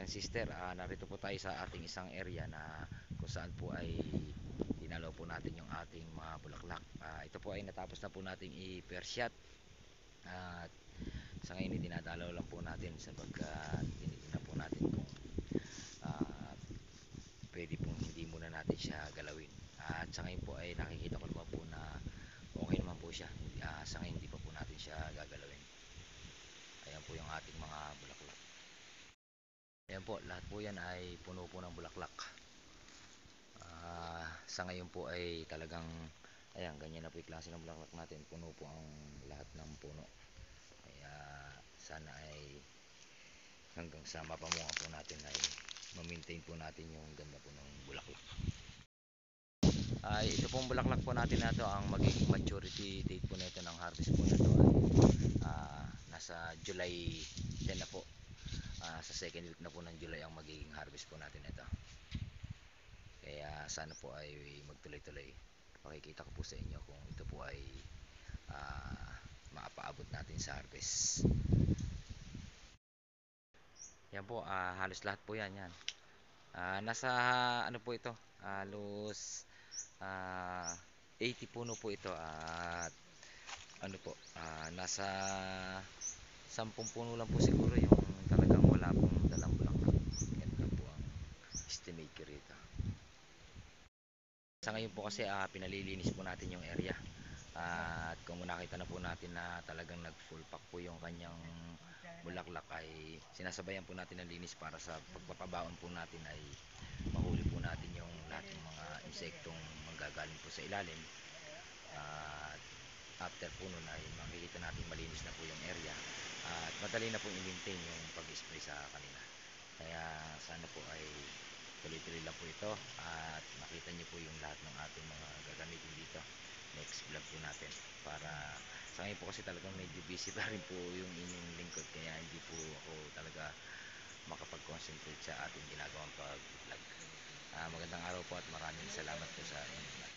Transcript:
sister, narito po tayo sa ating isang area na kung saan po ay dinalaw po natin yung ating mga bulaklak. Ito po ay natapos na po nating i-persiat at sa ngayon dinadalaw lang po natin sapagkat tinitingnan po natin kung ah, pwede pong hindi muna natin siya galawin. At sa ngayon po ay nakikita ko naman po na okay naman po siya. Sa ngayon hindi pa po natin siya gagalawin. Ayan po yung ating mga bulaklak. Ayan po, lahat po yan ay puno po ng bulaklak. Sa ngayon po ay talagang, ayan, ganyan na po yung klase ng bulaklak natin. Puno po ang lahat ng puno. Kaya sana ay hanggang sa mapamunga po natin ay ma-maintain po natin yung ganda po ng bulaklak. Ito pong bulaklak po natin na ito, ang magiging maturity date po nito ng harvest po nito ay nasa July 10 na po. Sa second week na po ng July ang magiging harvest po natin ito. Kaya sana po ay magtuloy-tuloy. Pakikita ko po sa inyo kung ito po ay maapaabot natin sa harvest. Yan po, halos lahat po yan. Nasa ano po ito, halos 80 puno po ito at ano po, nasa 10 puno lang po siguro yung talagang wala pong dalang bulaklak. Yan lang po ang estimate ko rito. Sa ngayon po kasi pinalilinis po natin yung area. At kung nakita na po natin na talagang nag full pack po yung kanyang bulaklak ay sinasabayan po natin ng linis para sa pagpapabaon po natin ay mahuli po natin yung lahat ng mga insektong manggagaling po sa ilalim. At after po nun ay makikita natin malinis na po yung area at madali na po i-maintain yung pag-spray sa kanila. Kaya sana po ay tuloy-tuloy lang po ito at makita nyo po yung lahat ng ating mga gagamitin dito next vlog po natin. Para sa ngayon po kasi talagang medyo busy pa rin po yung inyong lingkod kaya hindi po ako talaga makapag-concentrate sa ating ginagawang pag-vlog. Magandang araw po at maraming salamat po sa inyo.